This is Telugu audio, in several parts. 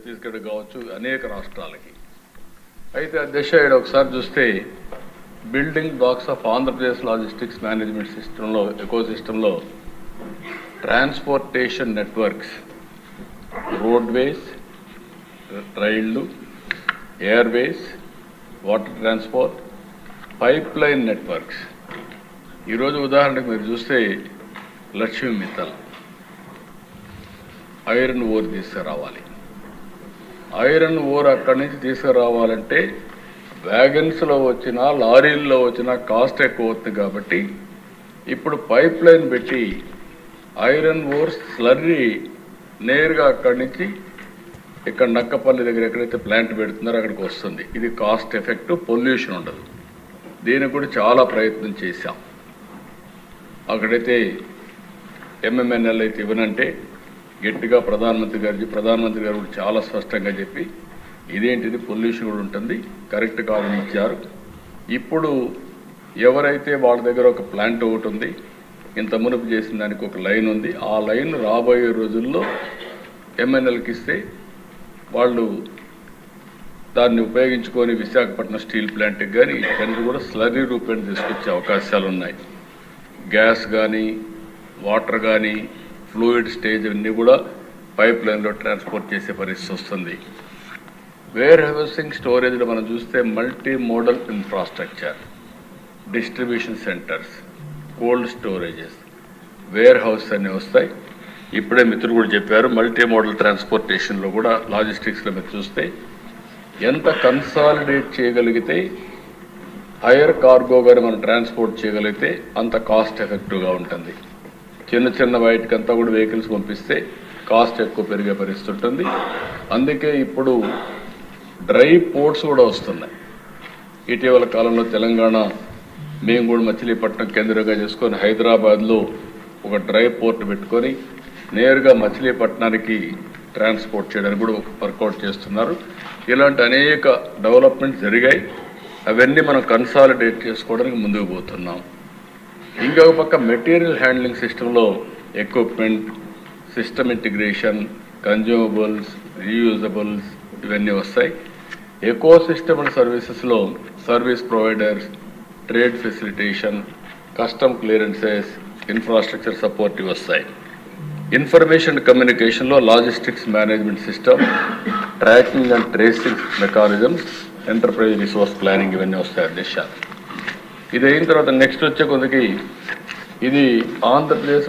ఛత్తీస్గఢ్ కావచ్చు, అనేక రాష్ట్రాలకి. అయితే అధ్యక్ష ఇక్కడ ఒకసారి చూస్తే building blocks of Andhra Pradesh logistics management సిస్టంలో, ఎకో సిస్టంలో ట్రాన్స్పోర్టేషన్ నెట్వర్క్స్, రోడ్వేస్, రైళ్లు, Airways, water transport, pipe line networks. ఈరోజు ఉదాహరణకు మీరు చూస్తే లక్ష్మీ మిత్తల్ ఐరన్ ఓర్ తీసుకురావాలి. ఐరన్ ఓర్ అక్కడి నుంచి తీసుకురావాలంటే వ్యాగన్స్లో వచ్చినా లారీల్లో వచ్చినా కాస్ట్ ఎక్కువ అవుతుంది. కాబట్టి ఇప్పుడు పైప్ లైన్ పెట్టి ఐరన్ ఓర్ స్లర్రీ నేరుగా అక్కడి నుంచి ఇక్కడ నక్కపల్లి దగ్గర ఎక్కడైతే ప్లాంట్ పెడుతున్నారో అక్కడికి వస్తుంది. ఇది కాస్ట్ ఎఫెక్టివ్, పొల్యూషన్ ఉండదు. దీనికి కూడా చాలా ప్రయత్నం చేశాం. అక్కడైతే ఎంఎంఎన్ఎల్ అయితే ఇవ్వనంటే గట్టిగా ప్రధానమంత్రి గారు కూడా చాలా స్పష్టంగా చెప్పి ఇదేంటిది పొల్యూషన్ కూడా ఉంటుంది, కరెక్ట్ కాదని ఇచ్చారు. ఇప్పుడు ఎవరైతే వాళ్ళ దగ్గర ఒక ప్లాంట్ ఒకటి ఉంది, ఇంత మునుపు చేసిన దానికి ఒక లైన్ ఉంది, ఆ లైన్ రాబోయే రోజుల్లో ఎంఎన్ఎల్కి ఇస్తే వాళ్ళు దాన్ని ఉపయోగించుకొని విశాఖపట్నం స్టీల్ ప్లాంట్కి కానీ ఇవన్నీ కూడా స్లరీ రూపేణ తీసుకొచ్చే అవకాశాలు ఉన్నాయి. గ్యాస్ కానీ, వాటర్ కానీ, ఫ్లూయిడ్ స్టేజ్ అన్నీ కూడా పైప్ లైన్లో ట్రాన్స్పోర్ట్ చేసే పరిస్థితి వస్తుంది. వేర్ హౌసింగ్ స్టోరేజ్లో మనం చూస్తే multi modal infrastructure, distribution centres, cold storages, warehouse అన్నీ వస్తాయి. ఇప్పుడే మిత్రులు కూడా చెప్పారు, మల్టీ మోడల్ ట్రాన్స్పోర్టేషన్లో కూడా లాజిస్టిక్స్లో మీరు చూస్తే ఎంత కన్సాలిడేట్ చేయగలిగితే హైయర్ కార్గో కానీ మనం ట్రాన్స్పోర్ట్ చేయగలిగితే అంత కాస్ట్ ఎఫెక్టివ్గా ఉంటుంది. చిన్న చిన్న వాటికంతా కూడా వెహికల్స్ పంపిస్తే కాస్ట్ ఎక్కువ పెరిగే పరిస్థితి ఉంటుంది. అందుకే ఇప్పుడు డ్రై పోర్ట్స్ కూడా వస్తున్నాయి. ఇటీవల కాలంలో తెలంగాణ మేము కూడా మచిలీపట్నం కేంద్రంగా చేసుకొని హైదరాబాద్లో ఒక డ్రై పోర్ట్ పెట్టుకొని నేరుగా మచిలీపట్నానికి ట్రాన్స్పోర్ట్ చేయడానికి కూడా వర్కౌట్ చేస్తున్నారు. ఇలాంటి అనేక డెవలప్మెంట్స్ జరిగాయి. అవన్నీ మనం కన్సాలిడేట్ చేసుకోవడానికి ముందుకు పోతున్నాం. ఇంకొక పక్క మెటీరియల్ హ్యాండ్లింగ్ సిస్టంలో equipment, system integration, consumables, reusables ఇవన్నీ వస్తాయి. ఎకో సిస్టమ్ సర్వీసెస్లో service providers, trade facilitation, custom clearances, infrastructure support వస్తాయి. ఇన్ఫర్మేషన్ కమ్యూనికేషన్లో logistics management system, tracking and tracing mechanisms, enterprise resource planning ఇవన్నీ వస్తాయి అధ్యక్ష. ఇది అయిన తర్వాత నెక్స్ట్ వచ్చే కొద్దికి ఇది ఆంధ్రప్రదేశ్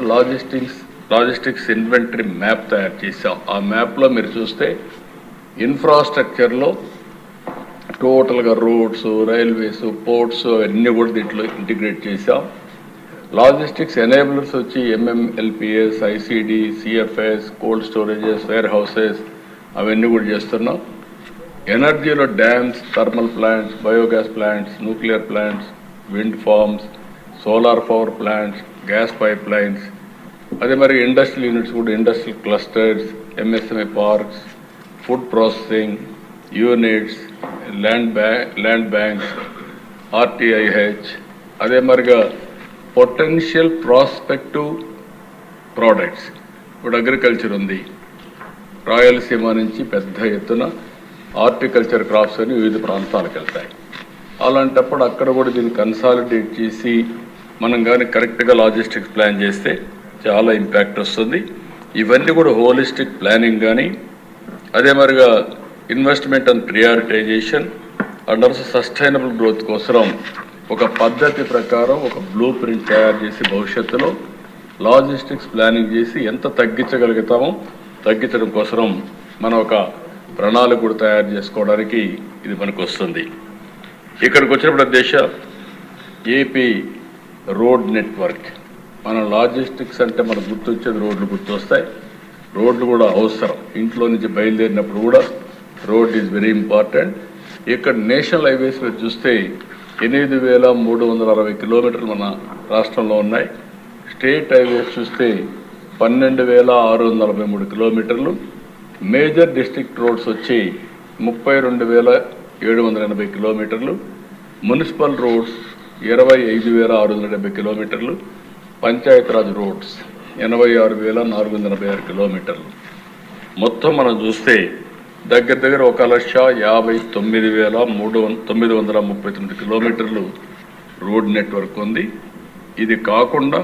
లాజిస్టిక్స్ ఇన్వెంటరీ మ్యాప్ తయారు చేసాం. ఆ మ్యాప్లో మీరు చూస్తే ఇన్ఫ్రాస్ట్రక్చర్లో టోటల్గా రోడ్స్, రైల్వేస్, పోర్ట్స్ అవన్నీ కూడా దీంట్లో ఇంటిగ్రేట్ చేసాం. లాజిస్టిక్స్ ఎనేబులర్స్ వచ్చి MMLPs, ICD, CFS, cold storages, warehouses అవన్నీ కూడా చేస్తున్నాం. ఎనర్జీలో dams, thermal plants, biogas plants, nuclear plants, wind farms, solar power plants, gas pipelines, అదే మరి ఇండస్ట్రియల్ యూనిట్స్ కూడా industrial clusters, MSME parks, food processing units, land banks, RTIH, అదే మరిగా పొటెన్షియల్ ప్రాస్పెక్టివ్ ప్రోడక్ట్స్. ఇప్పుడు అగ్రికల్చర్ ఉంది, రాయలసీమ నుంచి పెద్ద ఎత్తున హార్టికల్చర్ క్రాప్స్ అని వివిధ ప్రాంతాలకు వెళ్తాయి. అలాంటప్పుడు అక్కడ కూడా దీన్ని కన్సాలిడేట్ చేసి మనం కానీ కరెక్ట్గా లాజిస్టిక్స్ ప్లాన్ చేస్తే చాలా ఇంపాక్ట్ వస్తుంది. ఇవన్నీ కూడా హోలిస్టిక్ ప్లానింగ్ కానీ, అదే మరిగా investment and prioritisation and also sustainable growth కోసం ఒక పద్ధతి ప్రకారం ఒక బ్లూ ప్రింట్ తయారు చేసి భవిష్యత్తులో లాజిస్టిక్స్ ప్లానింగ్ చేసి ఎంత తగ్గించగలుగుతామో తగ్గించడం కోసం మనం ఒక ప్రణాళిక కూడా తయారు చేసుకోవడానికి ఇది మనకు వస్తుంది. ఇక్కడికి వచ్చినప్పుడు దేశ ఏపీ రోడ్ నెట్వర్క్, మన లాజిస్టిక్స్ అంటే మనకు గుర్తొచ్చేది రోడ్లు గుర్తొస్తాయి. రోడ్లు కూడా అవసరం. ఇంట్లో నుంచి బయలుదేరినప్పుడు కూడా రోడ్ ఈజ్ వెరీ ఇంపార్టెంట్. ఇక్కడ నేషనల్ హైవేస్ మీరు చూస్తే 8,360 కిలోమీటర్లు మన రాష్ట్రంలో ఉన్నాయి. స్టేట్ హైవేస్ చూస్తే 12,643 కిలోమీటర్లు. మేజర్ డిస్ట్రిక్ట్ రోడ్స్ వచ్చి 32,780 కిలోమీటర్లు. మున్సిపల్ రోడ్స్ 25,670 కిలోమీటర్లు. పంచాయతీరాజ్ రోడ్స్ 86,486 కిలోమీటర్లు. మొత్తం మనం చూస్తే దగ్గర దగ్గర 1,59,939 కిలోమీటర్లు రోడ్ నెట్వర్క్ ఉంది. ఇది కాకుండా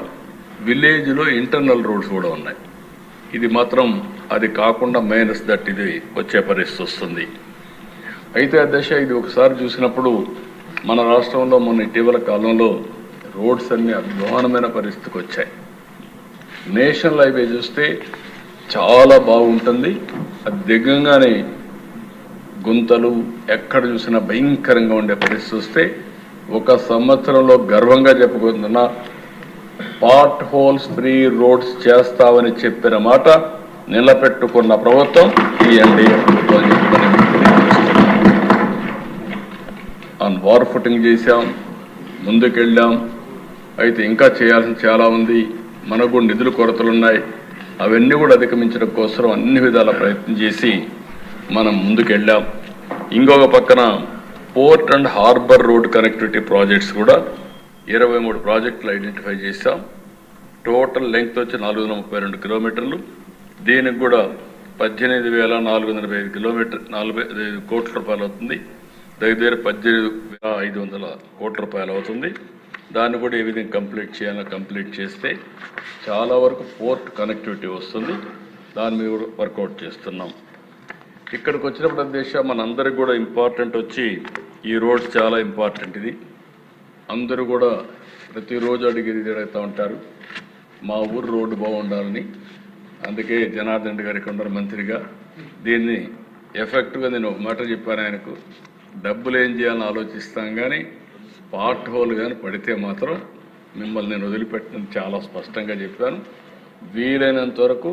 విలేజ్లో ఇంటర్నల్ రోడ్స్ కూడా ఉన్నాయి. ఇది మాత్రం అది కాకుండా మైనస్ దట్ ఇది వచ్చే పరిస్థితి వస్తుంది. అయితే అధ్యక్ష, ఇది ఒకసారి చూసినప్పుడు మన రాష్ట్రంలో మొన్న ఇటీవల కాలంలో రోడ్స్ అన్ని అధ్వానమైన పరిస్థితికి వచ్చాయి. నేషనల్ హైవే చూస్తే చాలా బాగుంటుంది, అది దిగంగానే గుంతలు ఎక్కడ చూసినా భయంకరంగా ఉండే పరిస్థితి వస్తే ఒక సంవత్సరంలో గర్వంగా చెప్పుకుంటున్న పార్ట్ హోల్స్ ఫ్రీ రోడ్స్ చేస్తామని చెప్పిన మాట నిలబెట్టుకున్న ప్రభుత్వం ఈ ఎన్డీఏ ప్రభుత్వం. ఆన్ వార్ ఫుటింగ్ చేశాం, ముందుకెళ్ళాం. అయితే ఇంకా చేయాల్సిన చాలా ఉంది. మనకు నిధుల కొరతలున్నాయి. అవన్నీ కూడా అధిగమించడం కోసం అన్ని విధాల ప్రయత్నం చేసి మనం ముందుకెళ్ళాం. ఇంకొక పక్కన port and harbour road connectivity projects కూడా 23 ప్రాజెక్టులు ఐడెంటిఫై చేశాం. టోటల్ లెంగ్త్ వచ్చి 432 కిలోమీటర్లు. దీనికి కూడా 18,445 కిలోమీటర్ 45 కోట్ల రూపాయలు అవుతుంది. దగ్గర 18,500 కోట్ల రూపాయలు అవుతుంది. దాన్ని కూడా ఏ విధంగా కంప్లీట్ చేయాలో కంప్లీట్ చేస్తే చాలా వరకు పోర్ట్ కనెక్టివిటీ వస్తుంది. దాని మీద కూడా వర్కౌట్ చేస్తున్నాం. ఇక్కడికి వచ్చినప్పుడు దేశ మనందరికి కూడా ఇంపార్టెంట్ వచ్చి ఈ రోడ్ చాలా ఇంపార్టెంట్. ఇది అందరూ కూడా ప్రతిరోజు అడిగేది అడుగుతూ ఉంటారు, మా ఊరు రోడ్డు బాగుండాలని. అందుకే జనార్దన్ రెడ్డి గారికి ఉన్నారు మంత్రిగా. దీన్ని ఎఫెక్ట్గా నేను ఒక మాట చెప్పాను ఆయనకు, డబ్బులు ఏం చేయాలని ఆలోచిస్తాం కానీ పార్ట్ హోల్ కానీ పడితే మాత్రం మిమ్మల్ని నేను వదిలిపెట్టని చాలా స్పష్టంగా చెప్పాను. వీలైనంత వరకు,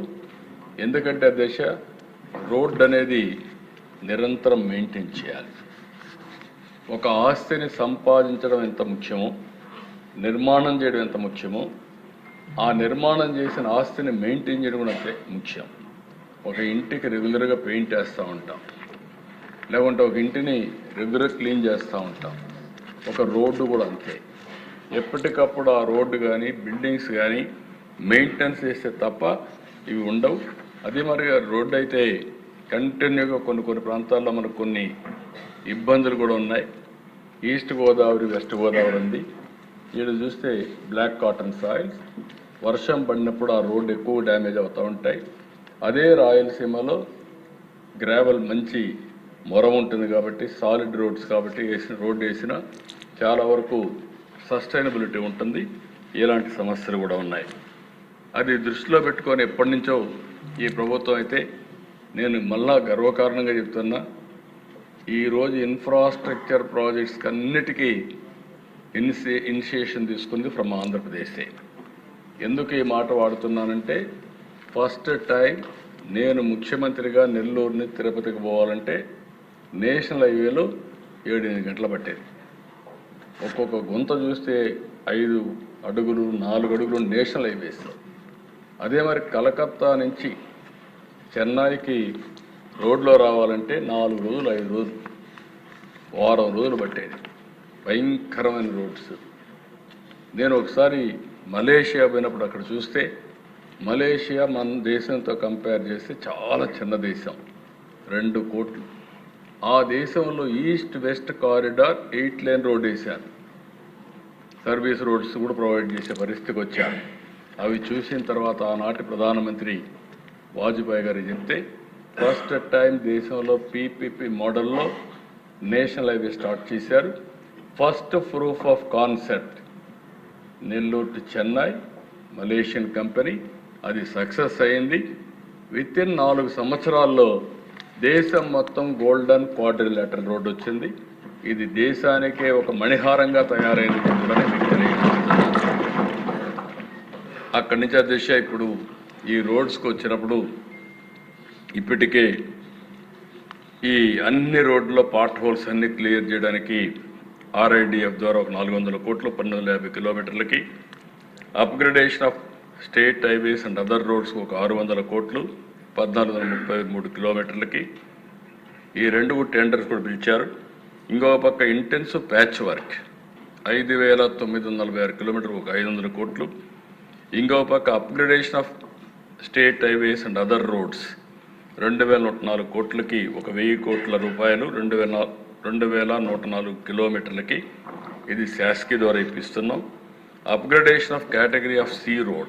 ఎందుకంటే దేశ రోడ్డు అనేది నిరంతరం మెయింటైన్ చేయాలి. ఒక ఆస్తిని సంపాదించడం ఎంత ముఖ్యమో, నిర్మాణం చేయడం ఎంత ముఖ్యమో, ఆ నిర్మాణం చేసిన ఆస్తిని మెయింటైన్ చేయడం కూడా అంతే ముఖ్యం. ఒక ఇంటికి రెగ్యులర్గా పెయింట్ వేస్తూ ఉంటాం, లేకుంటే ఒక ఇంటిని రెగ్యులర్ క్లీన్ చేస్తూ ఉంటాం. ఒక రోడ్డు కూడా అంతే. ఎప్పటికప్పుడు ఆ రోడ్డు కానీ బిల్డింగ్స్ కానీ మెయింటెనెన్స్ చేస్తే తప్ప ఇవి ఉండవు. అదే మరిగా రోడ్డు అయితే కంటిన్యూగా కొన్ని ప్రాంతాల్లో మనకు కొన్ని ఇబ్బందులు కూడా ఉన్నాయి. ఈస్ట్ గోదావరి, వెస్ట్ గోదావరి ఉంది. వీళ్ళు చూస్తే బ్లాక్ కాటన్ సాయిల్స్, వర్షం పడినప్పుడు ఆ రోడ్డు ఎక్కువ డ్యామేజ్ అవుతూ ఉంటాయి. అదే రాయలసీమలో గ్రావెల్ మంచి మొరం ఉంటుంది కాబట్టి, సాలిడ్ రోడ్స్ కాబట్టి రోడ్డు వేసిన చాలా వరకు సస్టైనబిలిటీ ఉంటుంది. ఇలాంటి సమస్యలు కూడా ఉన్నాయి. అది దృష్టిలో పెట్టుకొని ఎప్పటి నుంచో ఈ ప్రభుత్వం అయితే, నేను మళ్ళా గర్వకారణంగా చెప్తున్నా, ఈరోజు ఇన్ఫ్రాస్ట్రక్చర్ ప్రాజెక్ట్స్కి అన్నిటికీ ఇనిషియేషన్ తీసుకుంది ఫ్రమ్ ఆంధ్రప్రదేశే. ఎందుకు ఈ మాట వాడుతున్నానంటే, ఫస్ట్ టైం నేను ముఖ్యమంత్రిగా నెల్లూరుని తిరుపతికి పోవాలంటే నేషనల్ హైవేలో 7-8 గంటలు పట్టేది. ఒక్కొక్క గుంత చూస్తే 5 అడుగులు 4 అడుగులు నేషనల్ హైవేస్లో. అదే మరి కలకత్తా నుంచి చెన్నైకి రోడ్లో రావాలంటే 4 రోజులు 5 రోజులు వారం రోజులు పట్టేది. భయంకరమైన రోడ్స్. నేను ఒకసారి మలేషియా పోయినప్పుడు అక్కడ చూస్తే, మలేషియా మన దేశంతో కంపేర్ చేస్తే చాలా చిన్న దేశం, 2 కోట్లు. ఆ దేశంలో east west corridor 8 lane road వేశారు. సర్వీస్ రోడ్స్ కూడా ప్రొవైడ్ చేసే పరిస్థితికి వచ్చారు. అవి చూసిన తర్వాత ఆనాటి ప్రధానమంత్రి వాజ్పేయి గారు చెప్తే, ఫస్ట్ టైం దేశంలో పీపీపీ మోడల్లో నేషనల్ హైవే స్టార్ట్ చేశారు. First proof of concept Nellore to Chennai, Malaysian company. అది సక్సెస్ అయింది. వితిన్ 4 సంవత్సరాల్లో దేశం మొత్తం గోల్డెన్ క్వాడ్రిలేటరల్ రోడ్డు వచ్చింది. ఇది దేశానికే ఒక మణిహారంగా తయారైంది కూడా మీకు తెలియజేస్తున్నాను. అక్కడి నుంచి దిశ ఇప్పుడు ఈ రోడ్స్కి వచ్చినప్పుడు ఇప్పటికే ఈ అన్ని రోడ్ల పార్ట్ హోల్స్ అన్ని క్లియర్ చేయడానికి RIDF ద్వారా ఒక 400 కోట్లు 1250 కిలోమీటర్లకి, upgradation of state highways and other roads ఒక 600 కోట్లు 1433 కిలోమీటర్లకి. ఈ 2 టెండర్స్ కూడా పిలిచారు. ఇంకో పక్క ఇంటెన్సివ్ ప్యాచ్ వర్క్ 5,946 కిలోమీటర్ ఒక 500 కోట్లు. ఇంకో పక్క upgradation of state highways and other roads 2,104 కోట్లకి 1,000 కోట్ల రూపాయలు 2,104 కిలోమీటర్లకి ఇది శాసకి ద్వారా ఇప్పిస్తున్నాం. Upgradation of category of C road